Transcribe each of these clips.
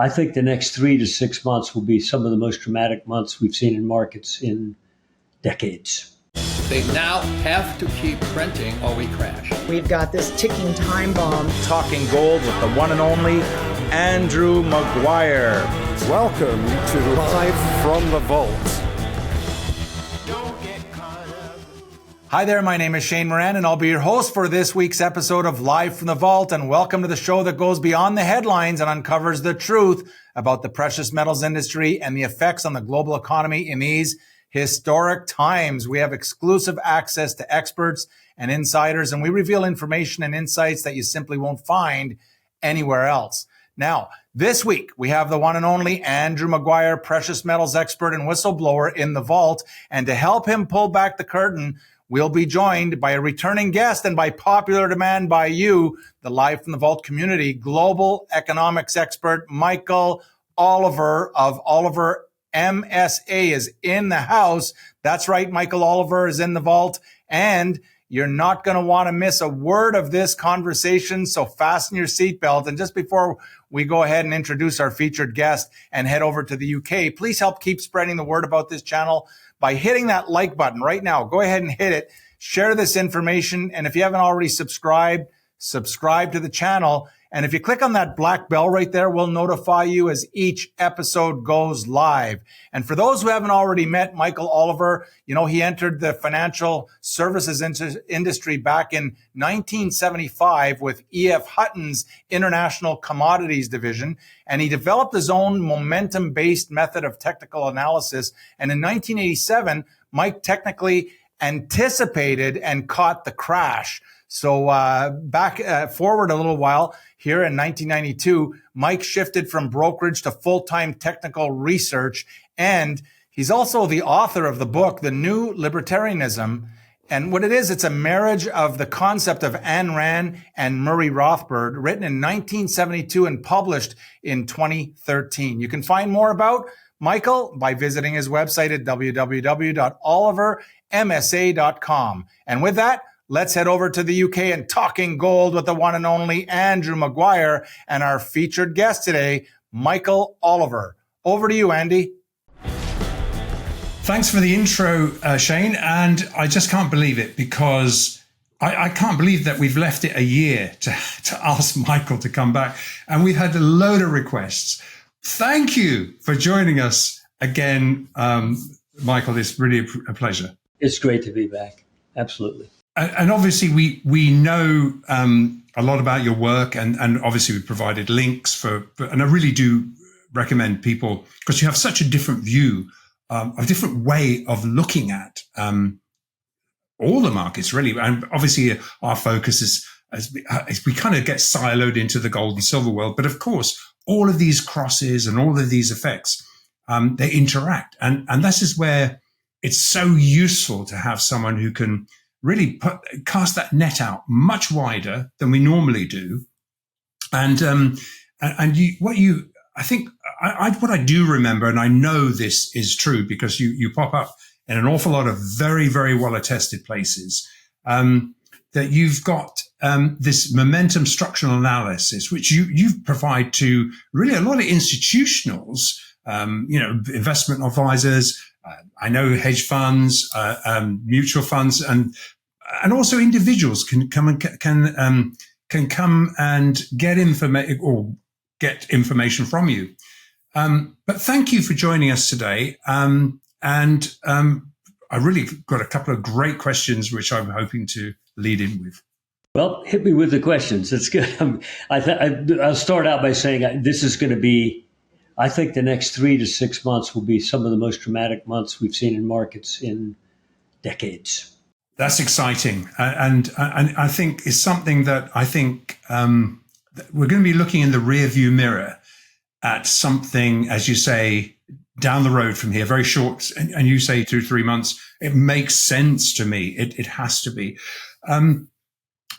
I think the next 3 to 6 months will be some of the most dramatic months we've seen in markets in decades. They now have to keep printing or we crash. We've got this ticking time bomb. Talking gold with the one and only Andrew Maguire. Welcome to Live from the Vault. Hi there, my name is Shane Moran, and I'll be your host for this week's episode of Live from the Vault. And welcome to the show that goes beyond the headlines and uncovers the truth about the precious metals industry and the effects on the global economy in these historic times. We have exclusive access to experts and insiders, and we reveal information and insights that you simply won't find anywhere else. Now, this week, we have the one and only Andrew Maguire, precious metals expert and whistleblower in the vault. And to help him pull back the curtain, we'll be joined by a returning guest and by popular demand by you, the Live from the Vault community, global economics expert Michael Oliver of Oliver MSA is in the house. That's right, Michael Oliver is in the vault, and you're not going to want to miss a word of this conversation, so fasten your seatbelt. And just before we go ahead and introduce our featured guest and head over to the UK, please help keep spreading the word about this channel by hitting that like button right now. Go ahead and hit it. Share this information. And if you haven't already subscribe to the channel. And if you click on that black bell right there, we'll notify you as each episode goes live. And for those who haven't already met Michael Oliver, you know, he entered the financial services industry back in 1975 with E.F. Hutton's International Commodities Division. And he developed his own momentum-based method of technical analysis. And in 1987, Mike technically anticipated and caught the crash. So forward a little while, here in 1992, Mike shifted from brokerage to full-time technical research. And he's also the author of the book, The New Libertarianism. And what it is, it's a marriage of the concept of Ayn Rand and Murray Rothbard, written in 1972 and published in 2013. You can find more about Michael by visiting his website at www.olivermsa.com. And with that, let's head over to the UK and talking gold with the one and only Andrew Maguire and our featured guest today, Michael Oliver. Over to you, Andy. Thanks for the intro, Shane. And I just can't believe it because I can't believe that we've left it a year to ask Michael to come back. And we've had a load of requests. Thank you for joining us again, Michael. It's really a pleasure. It's great to be back. Absolutely. And obviously, we know a lot about your work, and obviously we provided links and I really do recommend people, because you have such a different view, a different way of looking at all the markets, really. And obviously, our focus is as we kind of get siloed into the gold and silver world. But of course, all of these crosses and all of these effects, they interact. And this is where it's so useful to have someone who can really cast that net out much wider than we normally do. And what I do remember, and I know this is true because you pop up in an awful lot of very, very well attested places, that you've got this momentum structural analysis, which you provide to really a lot of institutionals, investment advisors, I know hedge funds, mutual funds, and also individuals can come and get information from you. But thank you for joining us today. I really got a couple of great questions, which I'm hoping to lead in with. Well, hit me with the questions. It's good. I'll start out by saying this is going to be, I think the next 3 to 6 months will be some of the most dramatic months we've seen in markets in decades. That's exciting. And I think it's something that I think we're going to be looking in the rear view mirror at something, as you say, down the road from here, very short. And you say 2 to 3 months. It makes sense to me. It has to be.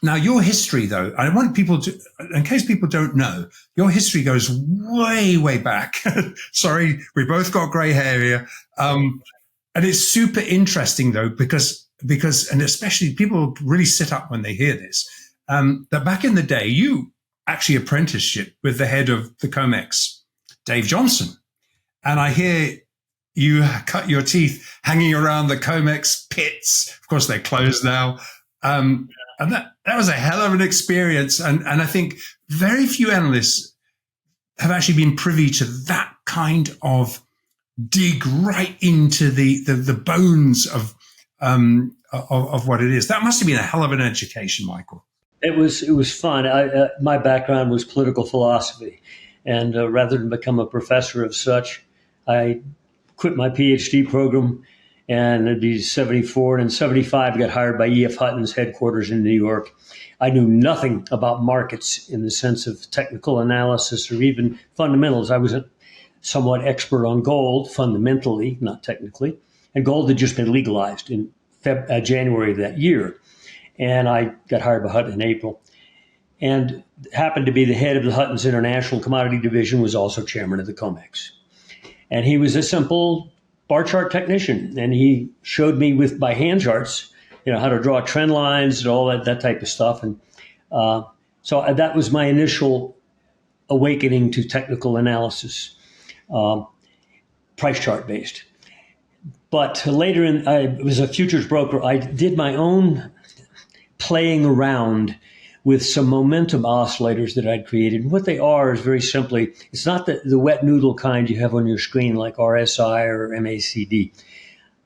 Now, your history, though, I want people to, in case people don't know, your history goes way, way back. Sorry, we both got gray hair here. And it's super interesting, though, because, and especially people really sit up when they hear this, that back in the day, you actually apprenticeship with the head of the COMEX Dave Johnson. And I hear you cut your teeth hanging around the COMEX pits. Of course, they're closed now. And that was a hell of an experience. And I think very few analysts have actually been privy to that kind of dig right into the bones of what it is. That must have been a hell of an education, Michael. It was fun. My background was political philosophy, and rather than become a professor of such, I quit my PhD program, and it'd be 74. And in 75, I got hired by E.F. Hutton's headquarters in New York. I knew nothing about markets in the sense of technical analysis or even fundamentals. I was somewhat expert on gold, fundamentally, not technically. And gold had just been legalized in January of that year. And I got hired by Hutton in April. And happened to be the head of the Hutton's International Commodity Division, was also chairman of the COMEX. And he was a simple bar chart technician. And he showed me by hand charts, how to draw trend lines and all that type of stuff. And so that was my initial awakening to technical analysis, price chart based. But later I was a futures broker. I did my own playing around with some momentum oscillators that I'd created. And what they are is very simply, it's not the wet noodle kind you have on your screen like RSI or MACD.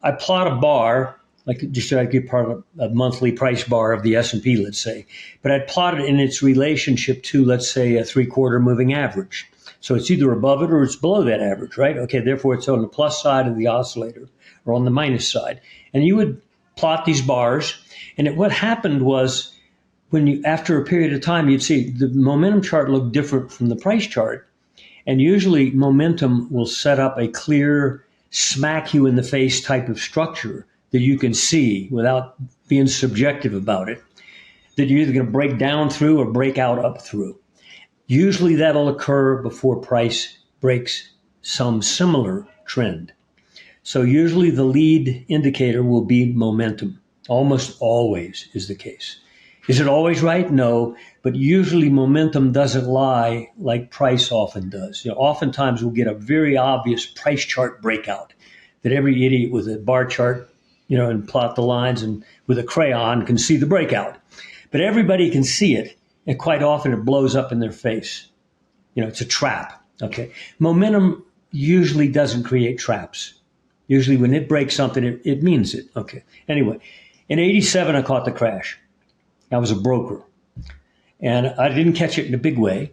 I plot a bar, like just I'd get part of a monthly price bar of the S&P, let's say. But I'd plot it in its relationship to, let's say, a 3/4 moving average. So it's either above it or it's below that average, right? Okay, therefore it's on the plus side of the oscillator or on the minus side. And you would plot these bars. And what happened was, after a period of time, you'd see the momentum chart look different from the price chart. And usually momentum will set up a clear, smack you in the face type of structure that you can see without being subjective about it, that you're either going to break down through or break out up through. Usually that'll occur before price breaks some similar trend. So usually the lead indicator will be momentum. Almost always is the case. Is it always right? No, but usually momentum doesn't lie like price often does. Oftentimes we'll get a very obvious price chart breakout that every idiot with a bar chart, and plot the lines and with a crayon can see the breakout. But everybody can see it, and quite often it blows up in their face. It's a trap. Okay, momentum usually doesn't create traps. Usually when it breaks something, it means it. Okay. Anyway, in 87, I caught the crash. I was a broker, and I didn't catch it in a big way.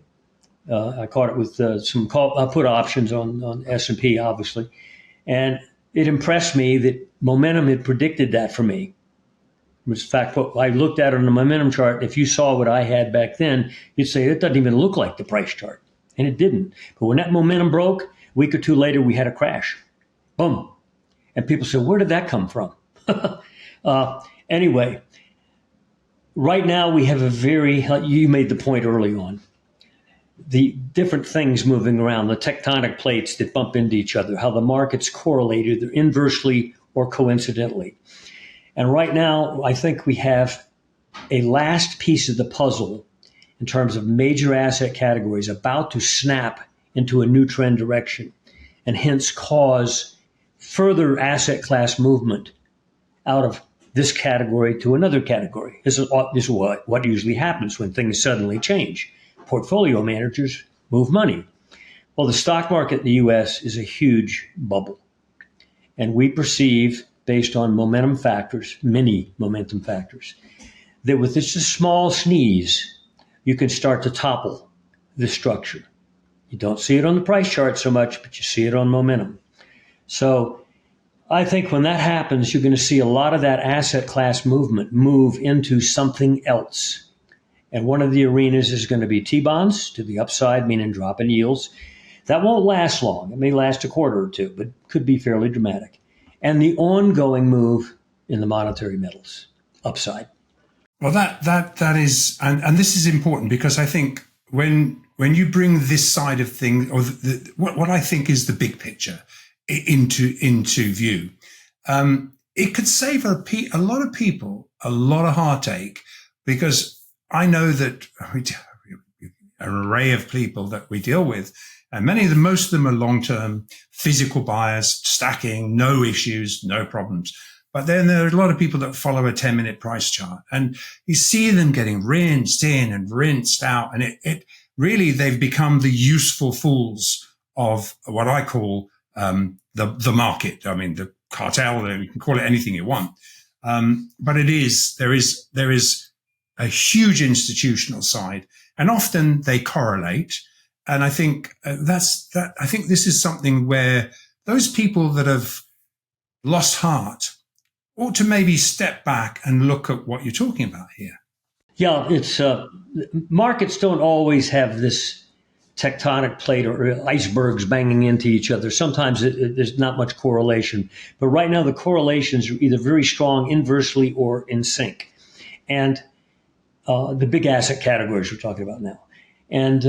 I caught it with some put options on S&P, obviously. And it impressed me that momentum had predicted that for me. In fact, what I looked at on the momentum chart, if you saw what I had back then, you'd say, it doesn't even look like the price chart. And it didn't. But when that momentum broke, a week or two later, we had a crash. Boom. And people said, where did that come from? Anyway, right now we have you made the point early on, the different things moving around, the tectonic plates that bump into each other, how the markets correlate either inversely or coincidentally. And right now, I think we have a last piece of the puzzle in terms of major asset categories about to snap into a new trend direction and hence cause further asset class movement out of this category to another category. This is what usually happens when things suddenly change. Portfolio managers move money. Well, the stock market in the U.S. is a huge bubble. And we perceive, based on momentum factors, many momentum factors, that with just a small sneeze, you can start to topple the structure. You don't see it on the price chart so much, but you see it on momentum. So I think when that happens, you're going to see a lot of that asset class movement move into something else. And one of the arenas is going to be T-bonds to the upside, meaning drop in yields. That won't last long. It may last a quarter or two, but could be fairly dramatic. And the ongoing move in the monetary metals, upside. Well, that is, and this is important because I think when you bring this side of things, or what I think is the big picture into view, it could save a lot of people a lot of heartache, because I know that an array of people that we deal with, And most of them are long-term physical buyers, stacking, no issues, no problems. But then there are a lot of people that follow a 10-minute price chart, and you see them getting rinsed in and rinsed out. And it really, they've become the useful fools of what I call the market. I mean, the cartel, you can call it anything you want. But there is a huge institutional side, and often they correlate. And I think I think this is something where those people that have lost heart ought to maybe step back and look at what you're talking about here. Yeah, it's markets don't always have this tectonic plate or icebergs banging into each other. Sometimes there's not much correlation. But right now, the correlations are either very strong inversely or in sync. And the big asset categories we're talking about now. And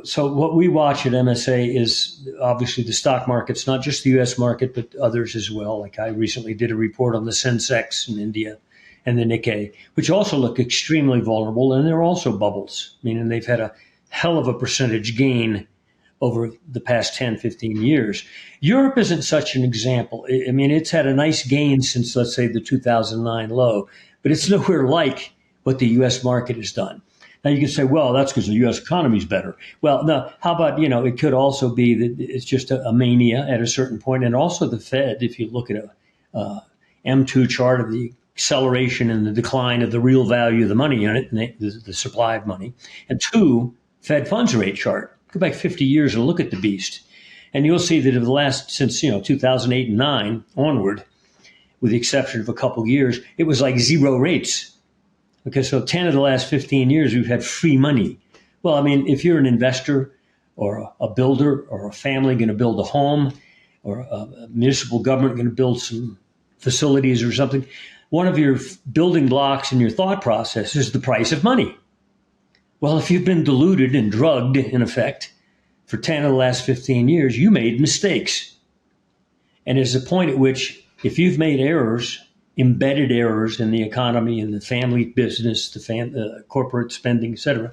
so what we watch at MSA is obviously the stock markets, not just the U.S. market, but others as well. Like I recently did a report on the Sensex in India and the Nikkei, which also look extremely vulnerable. And they're also bubbles, meaning they've had a hell of a percentage gain over the past 10, 15 years. Europe isn't such an example. I mean, it's had a nice gain since, let's say, the 2009 low, but it's nowhere like what the U.S. market has done. Now you can say, well, that's because the U.S. economy is better. Well, no, how about, it could also be that it's just a mania at a certain point. And also the Fed, if you look at a M2 chart of the acceleration and the decline of the real value of the money in it, the supply of money, and 2, Fed funds rate chart. Go back 50 years and look at the beast. And you'll see that since 2008 and 9 onward, with the exception of a couple of years, it was like zero rates. Okay, so 10 of the last 15 years, we've had free money. Well, I mean, if you're an investor or a builder or a family going to build a home or a municipal government going to build some facilities or something, one of your building blocks in your thought process is the price of money. Well, if you've been diluted and drugged, in effect, for 10 of the last 15 years, you made mistakes. And there's a point at which, if you've made errors, embedded errors in the economy and the family business, the corporate spending, et cetera,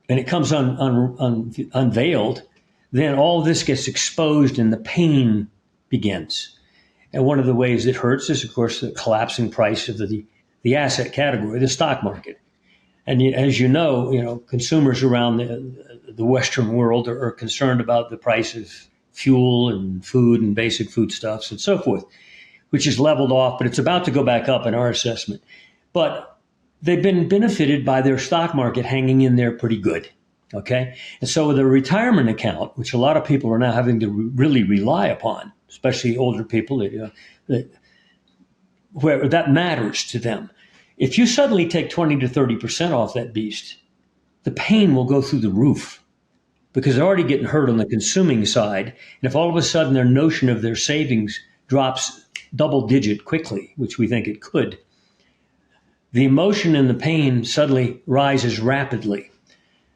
and it comes unveiled, then all of this gets exposed and the pain begins. And one of the ways it hurts is, of course, the collapsing price of the asset category, the stock market. And as you know, consumers around the Western world are concerned about the price of fuel and food and basic foodstuffs and so forth, which is leveled off, but it's about to go back up in our assessment. But they've been benefited by their stock market hanging in there pretty good, okay? And so with a retirement account, which a lot of people are now having to really rely upon, especially older people, where that matters to them. If you suddenly take 20 to 30% off that beast, the pain will go through the roof because they're already getting hurt on the consuming side. And if all of a sudden their notion of their savings drops double digit quickly, which we think it could, the emotion and the pain suddenly rises rapidly,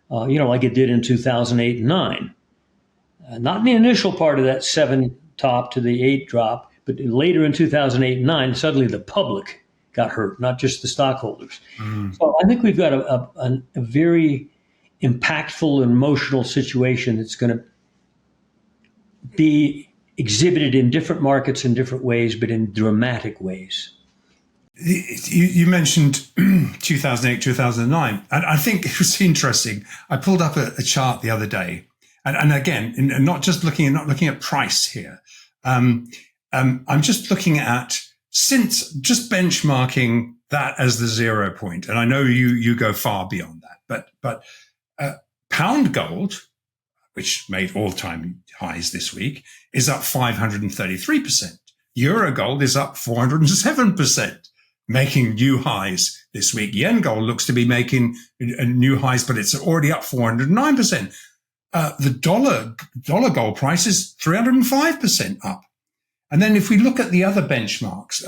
like it did in 2008 and 9. Not in the initial part of that 7 top to the 8 drop, but later in 2008 and 9, suddenly the public got hurt, not just the stockholders. So I think we've got a very impactful and emotional situation that's going to be exhibited in different markets in different ways, but in dramatic ways. You mentioned 2008, 2009, and I think it was interesting. I pulled up a chart the other day, and again, not looking at price here. I'm just looking at just benchmarking that as the 0 point, and I know you go far beyond that, but pound gold, which made all-time highs this week, is up 533%. Euro gold is up 407%, making new highs this week. Yen gold looks to be making new highs, but it's already up 409%. The dollar gold price is 305% up. And then if we look at the other benchmarks,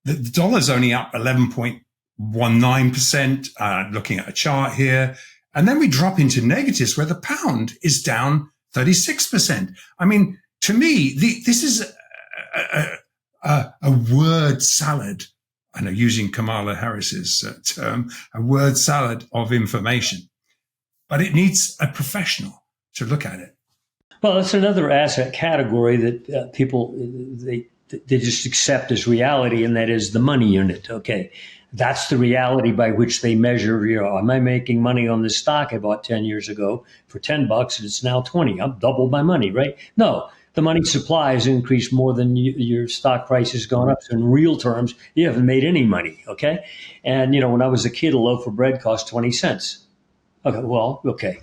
the dollar's only up 11.19%, looking at a chart here. And then we drop into negatives where the pound is down 36%. I mean, to me, this is a word salad. I know, using Kamala Harris's term, a word salad of information. But it needs a professional look at it. Well, it's another asset category that people they just accept as reality, and that is the money unit. Okay, that's the reality by which they measure. Am I making money on this stock I bought 10 years ago for $10 and it's now 20? I've doubled my money, right? No, the money supply has increased more than your stock price has gone up. So in real terms, you haven't made any money. Okay, and when I was a kid, a loaf of bread cost 20 cents. Okay.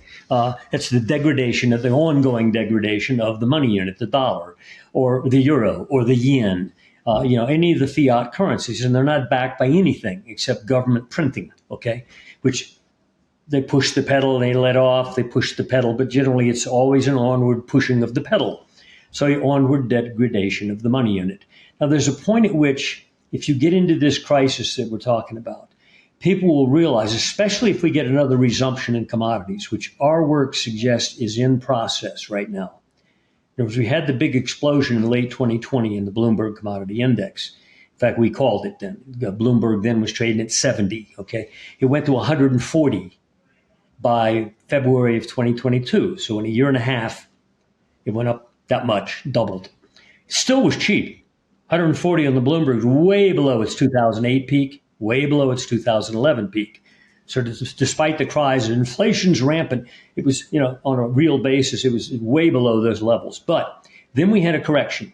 It's the degradation of the ongoing degradation of the money unit, the dollar, or the euro, or the yen, any of the fiat currencies, and they're not backed by anything except government printing. Okay, which they push the pedal, they let off, they push the pedal, but generally it's always an onward pushing of the pedal. So onward degradation of the money unit. Now, there's a point at which, if you get into this crisis that we're talking about, people will realize, especially if we get another resumption in commodities, which our work suggests is in process right now. We had the big explosion in late 2020 in the Bloomberg Commodity Index. In fact, we called it then. Bloomberg then was trading at 70. Okay, it went to 140 by February of 2022. So in a year and a half, it went up that much, doubled. It still was cheap. 140 on the Bloomberg, way below its 2008 peak, way below its 2011 peak. So despite the cries that inflation's rampant, it was, on a real basis, it was way below those levels. But then we had a correction.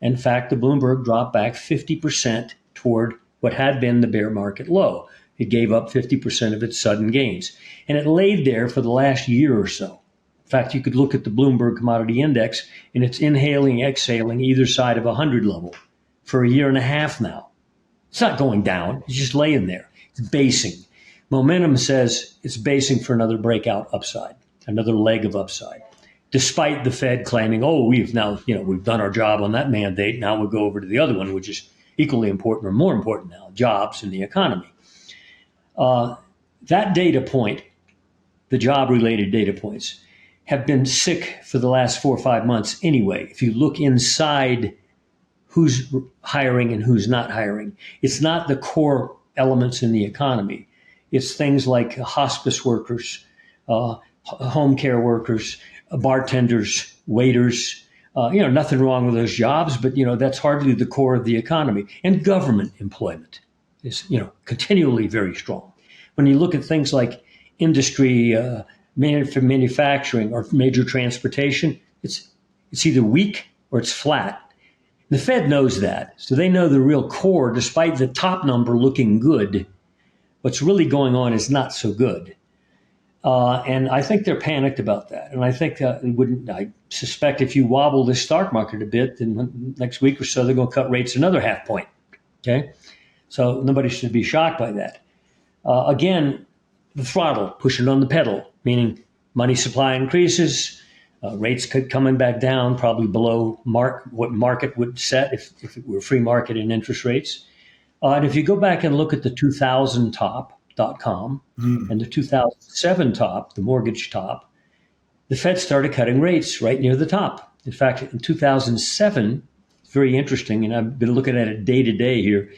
In fact, the Bloomberg dropped back 50% toward what had been the bear market low. It gave up 50% of its sudden gains. And it laid there for the last year or so. In fact, you could look at the Bloomberg Commodity Index, and it's inhaling, exhaling either side of 100 level for a year and a half now. It's not going down. It's just laying there. It's basing. Momentum says it's basing for another breakout upside, another leg of upside, despite the Fed claiming, we've done our job on that mandate. Now we'll go over to the other one, which is equally important or more important now, jobs and the economy. That data point, the job-related data points, have been sick for the last 4 or 5 months anyway. If you look inside who's hiring and who's not hiring, it's not the core elements in the economy. It's things like hospice workers, home care workers, bartenders, waiters. Nothing wrong with those jobs, but that's hardly the core of the economy. And government employment is continually very strong. When you look at things like industry, manufacturing, or major transportation, it's either weak or it's flat. The Fed knows that, so they know the real core, despite the top number looking good. What's really going on is not so good. And I think they're panicked about that. And I think I suspect if you wobble the stock market a bit, then next week or so, they're going to cut rates another half point. Okay? So nobody should be shocked by that. Again, the throttle, pushing on the pedal, meaning money supply increases, rates coming back down, probably below what market would set if it were free market and interest rates. And if you go back and look at the 2000 top.com and the 2007 top, the mortgage top, the Fed started cutting rates right near the top. In fact, in 2007, it's very interesting, and I've been looking at it day to day here.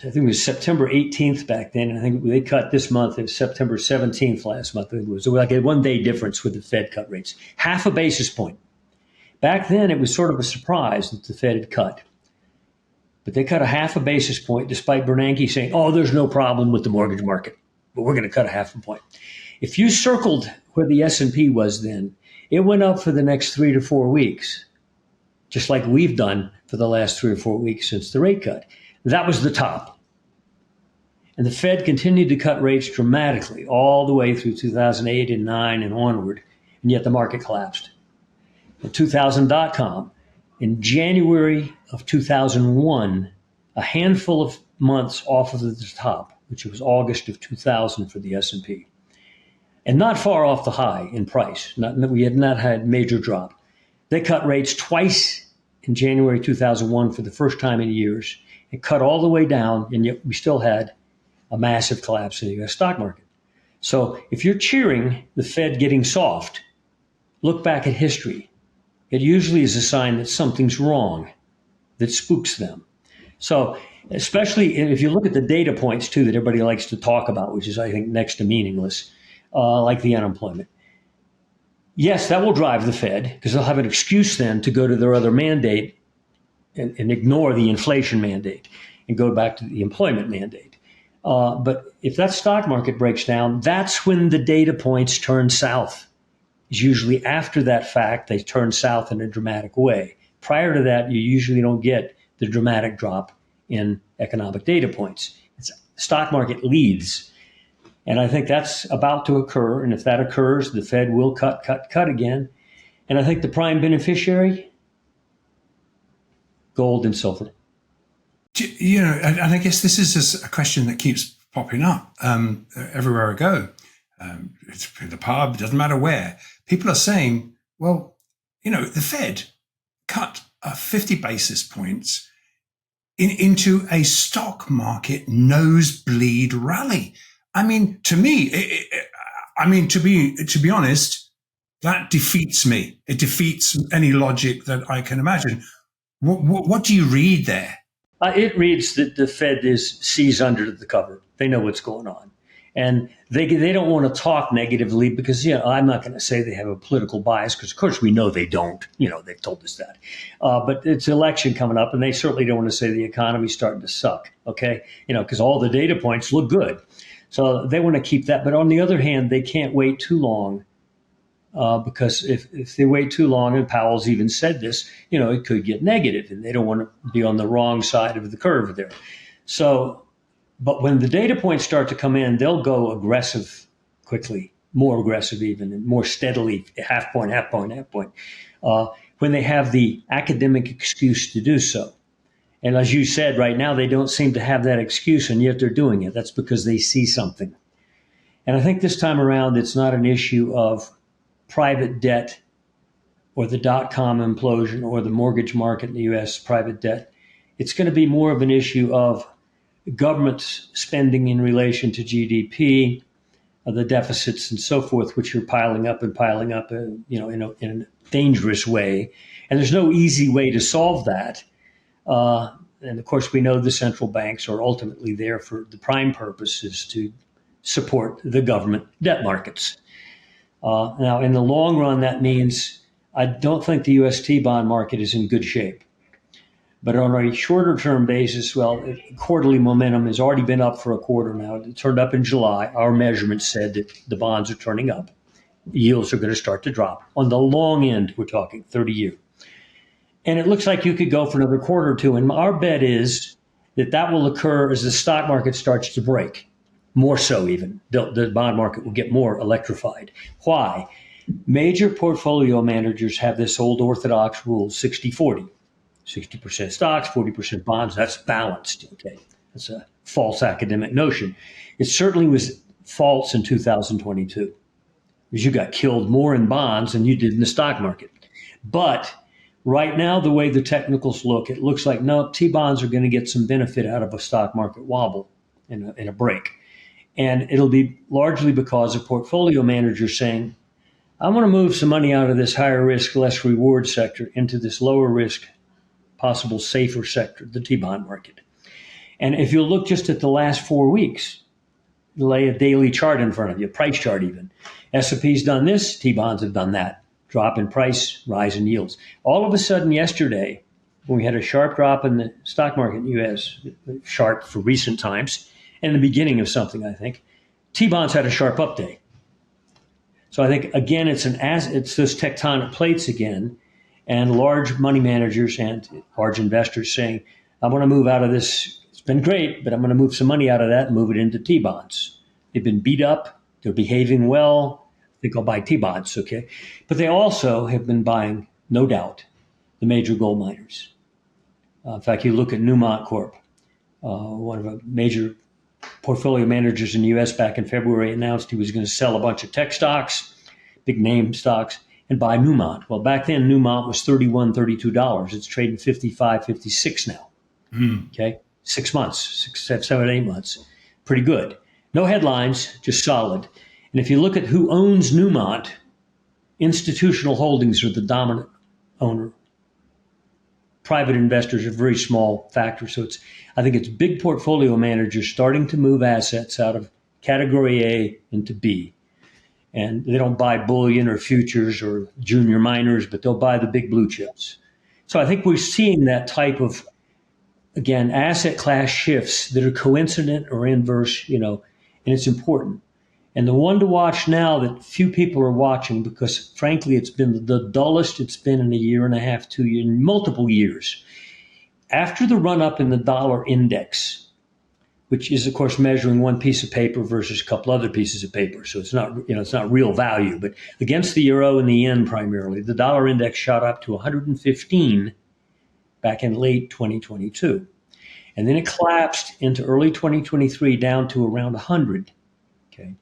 I think it was September 18th back then, and I think they cut this month. It was September 17th last month. It was like a one-day difference with the Fed cut rates. Half a basis point. Back then, it was sort of a surprise that the Fed had cut. But they cut a half a basis point, despite Bernanke saying, there's no problem with the mortgage market, but we're going to cut a half a point. If you circled where the S&P was then, it went up for the next 3 to 4 weeks, just like we've done for the last 3 or 4 weeks since the rate cut. That was the top. And the Fed continued to cut rates dramatically all the way through 2008 and 9 and onward, and yet the market collapsed. The 2000.com, in January of 2001, a handful of months off of the top, which was August of 2000 for the S&P, and not far off the high in price. We had not had major drop. They cut rates twice in January 2001 for the first time in years. It cut all the way down, and yet we still had a massive collapse in the U.S. stock market. So if you're cheering the Fed getting soft, look back at history. It usually is a sign that something's wrong, that spooks them. So especially if you look at the data points, too, that everybody likes to talk about, which is, I think, next to meaningless, like the unemployment. yes, that will drive the Fed because they'll have an excuse then to go to their other mandate and ignore the inflation mandate and go back to the employment mandate. But if that stock market breaks down, that's when the data points turn south. It's usually after that fact, they turn south in a dramatic way. Prior to that, you usually don't get the dramatic drop in economic data points. Stock market leads. And I think that's about to occur. And if that occurs, the Fed will cut again. And I think the prime beneficiary, gold and silver. You know, and I guess this is just a question that keeps popping up everywhere I go. It's in the pub, doesn't matter where. People are saying, well, you know, the Fed cut 50 basis points into a stock market nosebleed rally. I mean, to me, to be honest, that defeats me. It defeats any logic that I can imagine. What do you read there? It reads that the Fed sees under the cover. They know what's going on. And they don't want to talk negatively because, you know, I'm not going to say they have a political bias because, of course, we know they don't. You know, they've told us that. But it's election coming up, and they certainly don't want to say the economy's starting to suck, okay? You know, because all the data points look good. So they want to keep that. But on the other hand, they can't wait too long because if they wait too long, and Powell's even said this, you know, it could get negative, and they don't want to be on the wrong side of the curve there. So, but when the data points start to come in, they'll go aggressive quickly, more aggressive even, and more steadily, half point. When they have the academic excuse to do so. And as you said, right now, they don't seem to have that excuse, and yet they're doing it. That's because they see something. And I think this time around, it's not an issue of private debt or the dot-com implosion or the mortgage market in the U.S. private debt. It's going to be more of an issue of government spending in relation to GDP, the deficits and so forth, which are piling up, you know, in a dangerous way. And there's no easy way to solve that. And of course, we know the central banks are ultimately there for the prime purpose is to support the government debt markets. Now, in the long run, that means I don't think the UST bond market is in good shape. But on a shorter term basis, well, quarterly momentum has already been up for a quarter now. It turned up in July. Our measurements said that the bonds are turning up. Yields are going to start to drop. On the long end, we're talking 30-year. And it looks like you could go for another quarter or two. And our bet is that that will occur as the stock market starts to break. More so even. The bond market will get more electrified. Why? Major portfolio managers have this old orthodox rule, 60-40. 60% stocks, 40% bonds. That's balanced. Okay, that's a false academic notion. It certainly was false in 2022 because you got killed more in bonds than you did in the stock market. But right now, the way the technicals look, it looks like no, T-bonds are going to get some benefit out of a stock market wobble in a break. And it'll be largely because of portfolio managers saying, I want to move some money out of this higher risk, less reward sector into this lower risk, possible safer sector, the T-bond market. And if you look just at the last 4 weeks, lay a daily chart in front of you, a price chart even. S&P's done this, T-bonds have done that. Drop in price, rise in yields. All of a sudden yesterday, when we had a sharp drop in the stock market in the U.S., sharp for recent times, and the beginning of something, I think, T-bonds had a sharp up day. So I think, again, it's those tectonic plates again, and large money managers and large investors saying, I want to move out of this. It's been great, but I'm going to move some money out of that and move it into T-bonds. They've been beat up. They're behaving well. I think I'll buy T-bonds, okay? But they also have been buying, no doubt, the major gold miners. In fact, you look at Newmont Corp, one of the major portfolio managers in the U.S. back in February announced he was going to sell a bunch of tech stocks, big name stocks, and buy Newmont. Well, back then, Newmont was $31, $32. It's trading $55, $56 now. Okay? 6 months, 6, 7, 8 months. Pretty good. No headlines, just solid. And if you look at who owns Newmont, institutional holdings are the dominant owner. Private investors are a very small factor. So I think it's big portfolio managers starting to move assets out of category A into B. And they don't buy bullion or futures or junior miners, but they'll buy the big blue chips. So I think we're seeing that type of, again, asset class shifts that are coincident or inverse, and it's important. And the one to watch now that few people are watching, because frankly, it's been the dullest it's been in a year and a half, 2 years, multiple years. After the run up in the dollar index, which is of course measuring one piece of paper versus a couple other pieces of paper. So it's not real value, but against the euro and the yen primarily, the dollar index shot up to 115 back in late 2022. And then it collapsed into early 2023 down to around 100. Okay.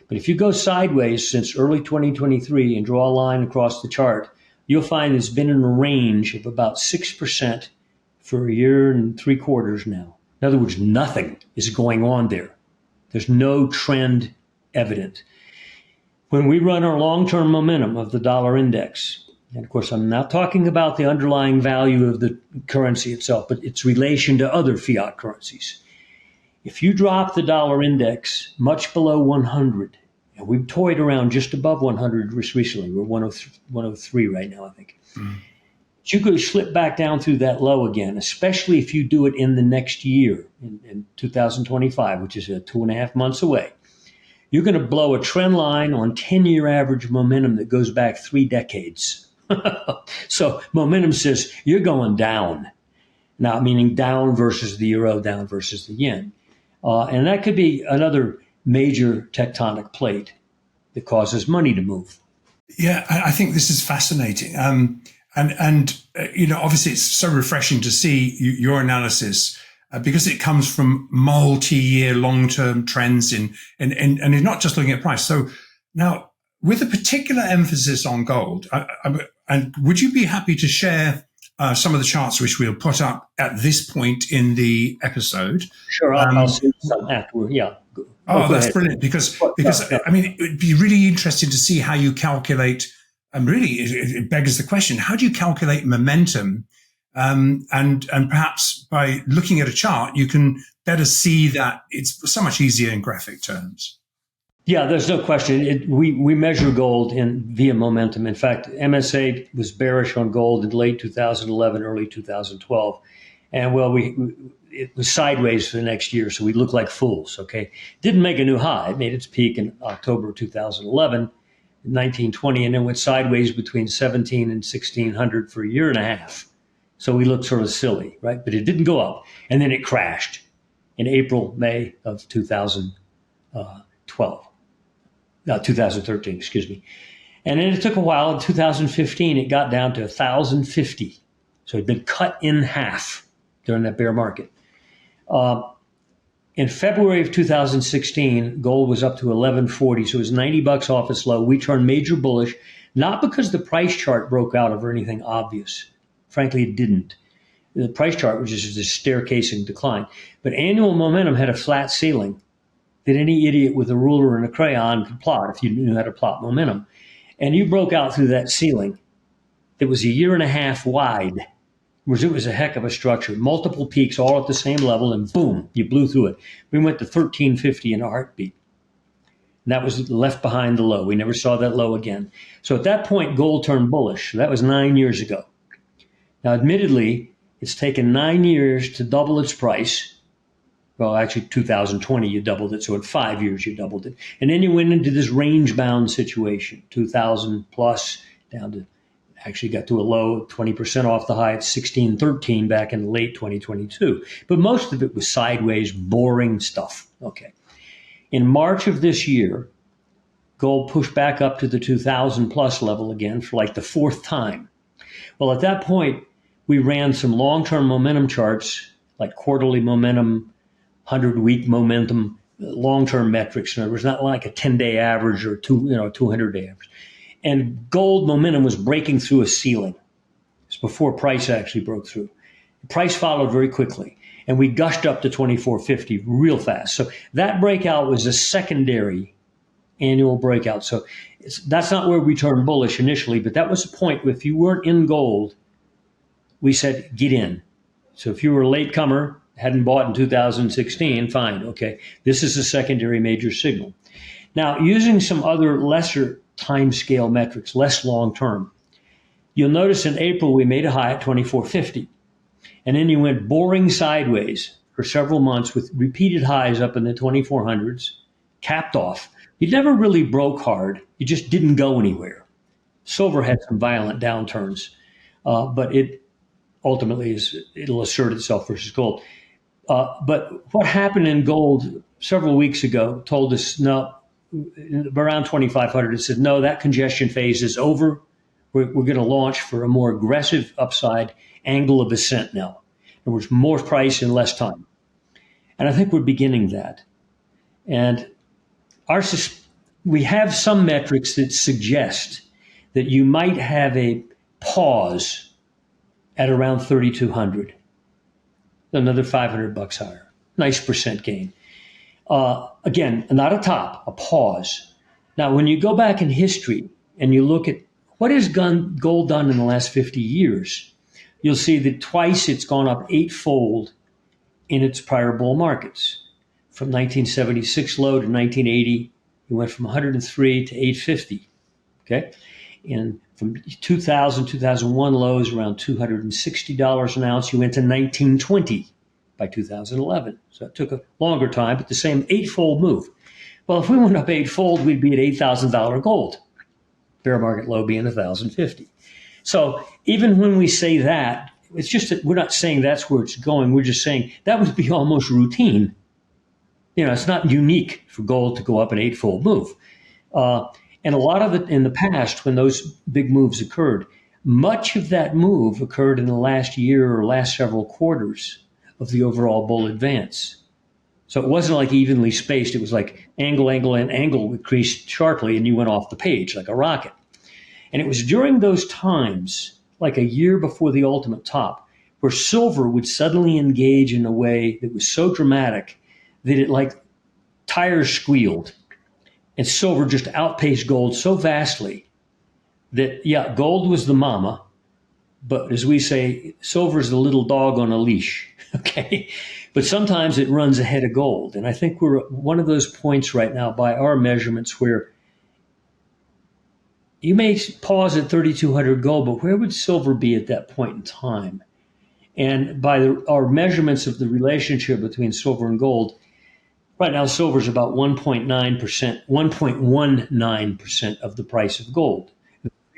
But if you go sideways since early 2023 and draw a line across the chart, you'll find it's been in a range of about 6% for a year and 3/4 now. In other words, nothing is going on there. There's no trend evident. When we run our long-term momentum of the dollar index, and of course, I'm not talking about the underlying value of the currency itself, but its relation to other fiat currencies. If you drop the dollar index much below 100, and we've toyed around just above 100 recently, we're 103 right now, I think. You could slip back down through that low again, especially if you do it in the next year, in 2025, which is 2.5 months away. You're going to blow a trend line on 10-year average momentum that goes back 3 decades. So momentum says you're going down, now meaning down versus the euro, down versus the yen. And that could be another major tectonic plate that causes money to move. Yeah, I think this is fascinating. Obviously it's so refreshing to see your analysis because it comes from multi-year long-term trends and you're not just looking at price. So now with a particular emphasis on gold, and would you be happy to share some of the charts which we'll put up at this point in the episode? Sure, I'll see some afterward. Yeah. That's brilliant because I mean, it would be really interesting to see how you calculate. And really, it begs the question: how do you calculate momentum? And perhaps by looking at a chart, you can better see that it's so much easier in graphic terms. Yeah, there's no question. We measure gold via momentum. In fact, MSA was bearish on gold in late 2011, early 2012, and it was sideways for the next year, so we looked like fools. Okay, didn't make a new high. It made its peak in October 2011. 1920, and then went sideways between 17 and 1600 for a year and a half. So we looked sort of silly, right? But it didn't go up. And then it crashed in May of 2013, excuse me. And then it took a while. In 2015, it got down to 1,050. So it'd been cut in half during that bear market. In February of 2016, gold was up to 1140, so it was $90 off its low. We turned major bullish, not because the price chart broke out of anything obvious. Frankly, it didn't. The price chart was just a staircasing decline. But annual momentum had a flat ceiling that any idiot with a ruler and a crayon could plot if you knew how to plot momentum. And you broke out through that ceiling that was a year and a half wide. It was a heck of a structure, multiple peaks all at the same level, and boom, you blew through it. We went to 1350 in a heartbeat. And that was left behind the low. We never saw that low again. So at that point, gold turned bullish. That was 9 years ago. Now, admittedly, it's taken 9 years to double its price. Well, actually, 2020, you doubled it. So in 5 years, you doubled it. And then you went into this range-bound situation, 2,000 plus down to actually got to a low, 20% off the high at 1613 back in late 2022. But most of it was sideways, boring stuff. Okay. In March of this year, gold pushed back up to the 2,000 plus level again for like the 4th time. Well, at that point, we ran some long-term momentum charts, like quarterly momentum, 100-week momentum, long-term metrics. In other words, not like a 10-day average or 200-day average. And gold momentum was breaking through a ceiling. It's before price actually broke through. The price followed very quickly, and we gushed up to 2450 real fast. So that breakout was a secondary annual breakout. So that's not where we turned bullish initially, but that was the point. If you weren't in gold, we said, get in. So if you were a latecomer, hadn't bought in 2016, fine, okay. This is a secondary major signal. Now, using some other lesser timescale metrics, less long term, you'll notice in April we made a high at 2450. And then you went boring sideways for several months with repeated highs up in the 2400s, capped off. You never really broke hard. You just didn't go anywhere. Silver had some violent downturns, but it ultimately it'll assert itself versus gold. But what happened in gold several weeks ago told us, no, around 2,500, it said, no, that congestion phase is over. We're going to launch for a more aggressive upside angle of ascent now. There was more price in less time. And I think we're beginning that. And we have some metrics that suggest that you might have a pause at around 3,200, another $500 higher, nice percent gain. Again, not a top, a pause. Now, when you go back in history and you look at what has gold done in the last 50 years, you'll see that twice it's gone up eightfold in its prior bull markets. From 1976 low to 1980, it went from 103 to 850. Okay, and from 2000, 2001 lows around $260 an ounce, you went to 1920 by 2011. So it took a longer time, but the same eightfold move. Well, if we went up eightfold, we'd be at $8,000 gold. Bear market low being 1,050. So even when we say that, it's just that we're not saying that's where it's going. We're just saying that would be almost routine. You know, it's not unique for gold to go up an eightfold move. And a lot of it in the past, when those big moves occurred, much of that move occurred in the last year or last several quarters of the overall bull advance. So it wasn't like evenly spaced. It was like angle, angle, and angle increased sharply, and you went off the page like a rocket. And it was during those times, like a year before the ultimate top, where silver would suddenly engage in a way that was so dramatic that it like tires squealed. And silver just outpaced gold so vastly that, yeah, gold was the mama, but as we say, silver is the little dog on a leash, okay? But sometimes it runs ahead of gold. And I think we're at one of those points right now by our measurements where you may pause at 3,200 gold, but where would silver be at that point in time? And by our measurements of the relationship between silver and gold, right now silver is about 1.19% of the price of gold.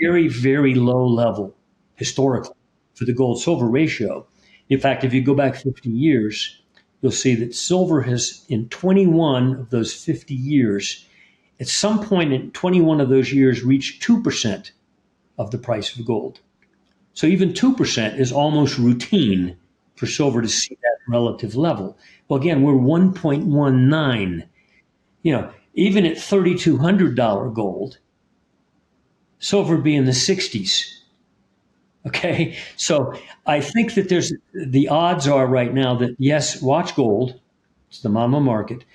Very, very low level historically for the gold-silver ratio. In fact, if you go back 50 years, you'll see that silver has, in 21 of those 50 years, at some point in 21 of those years, reached 2% of the price of gold. So even 2% is almost routine for silver to see that relative level. Well, again, we're 1.19. You know, even at $3,200 gold, silver would be in the 60s. Okay, so I think that the odds are right now that, yes, watch gold, it's the mama market,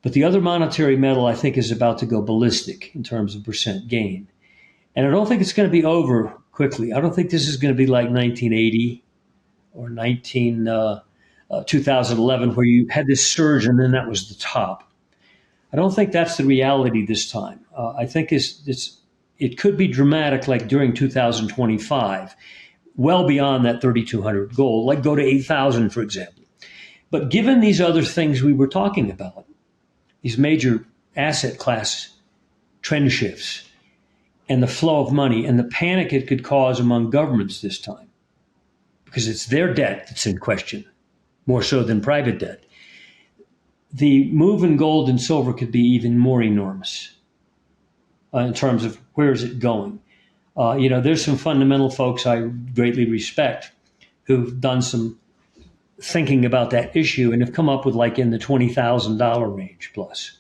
but the other monetary metal I think is about to go ballistic in terms of percent gain. And I don't think it's going to be over quickly. I don't think this is going to be like 1980 or 2011 where you had this surge and then that was the top. I don't think that's the reality this time. I think it could be dramatic like during 2025, well beyond that 3,200 gold, like go to 8,000, for example. But given these other things we were talking about, these major asset class trend shifts and the flow of money and the panic it could cause among governments this time, because it's their debt that's in question, more so than private debt, the move in gold and silver could be even more enormous in terms of where is it going. There's some fundamental folks I greatly respect who've done some thinking about that issue and have come up with like in the $20,000 range plus,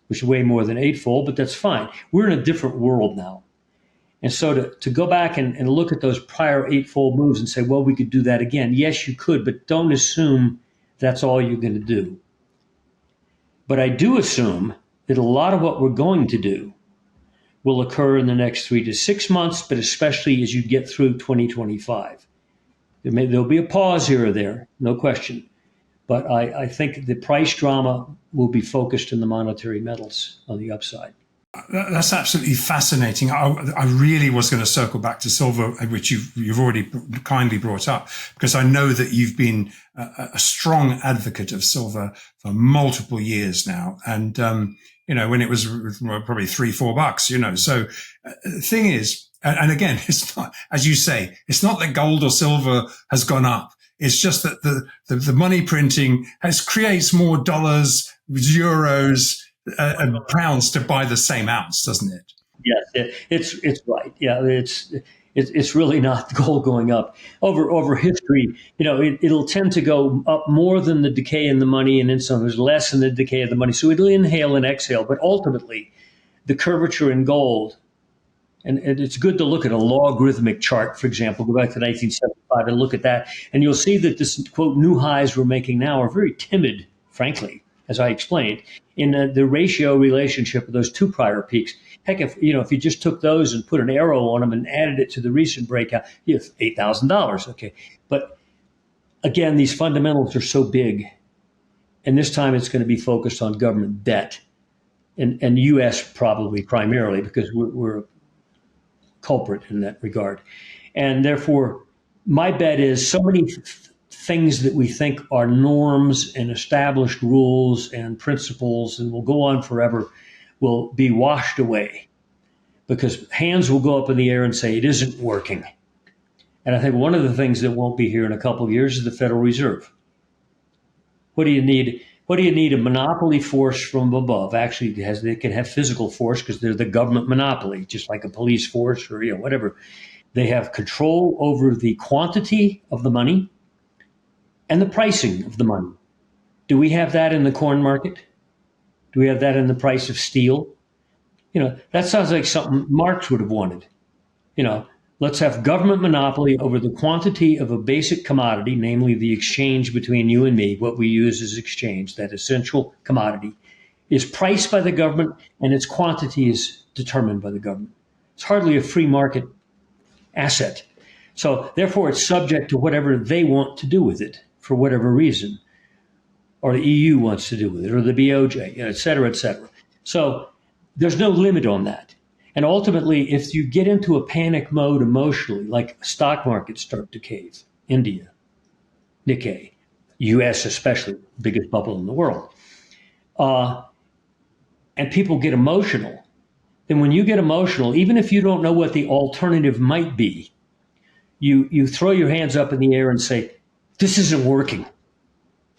which is way more than eightfold, but that's fine. We're in a different world now. And so to go back and look at those prior eightfold moves and say, well, we could do that again. Yes, you could, but don't assume that's all you're going to do. But I do assume that a lot of what we're going to do will occur in the next 3 to 6 months, but especially as you get through 2025. There'll be a pause here or there, no question. But I think the price drama will be focused in the monetary metals on the upside. That's absolutely fascinating. I really was going to circle back to silver, which you've already kindly brought up, because I know that you've been a strong advocate of silver for multiple years now. And, when it was probably $3-4, So the thing is, and again, it's not, as you say, it's not that gold or silver has gone up. It's just that the money printing creates more dollars, euros, and pounds to buy the same ounce, doesn't it? Yes, it's right. Yeah, it's really not gold going up over history. It'll tend to go up more than the decay in the money, and then some there's less in the decay of the money. So it'll inhale and exhale, but ultimately, the curvature in gold, and it's good to look at a logarithmic chart. For example, go back to 1975 and look at that, and you'll see that this quote new highs we're making now are very timid, frankly, as I explained, in the ratio relationship of those two prior peaks. Heck, if you just took those and put an arrow on them and added it to the recent breakout, you have $8,000. Okay, but again, these fundamentals are so big, and this time it's going to be focused on government debt, and U.S. probably primarily because we're a culprit in that regard, and therefore my bet is so many things that we think are norms and established rules and principles and will go on forever will be washed away because hands will go up in the air and say it isn't working. And I think one of the things that won't be here in a couple of years is the Federal Reserve. What do you need? What do you need? A monopoly force from above. Actually, they can have physical force because they're the government monopoly, just like a police force or whatever. They have control over the quantity of the money and the pricing of the money. Do we have that in the corn market? Do we have that in the price of steel? That sounds like something Marx would have wanted. Let's have government monopoly over the quantity of a basic commodity, namely the exchange between you and me. What we use as exchange, that essential commodity, is priced by the government and its quantity is determined by the government. It's hardly a free market asset. So therefore, it's subject to whatever they want to do with it for whatever reason, or the EU wants to do with it, or the BOJ, et cetera, et cetera. So there's no limit on that. And ultimately, if you get into a panic mode emotionally, like stock markets start to cave, India, Nikkei, US especially, biggest bubble in the world, and people get emotional, then when you get emotional, even if you don't know what the alternative might be, you throw your hands up in the air and say, this isn't working.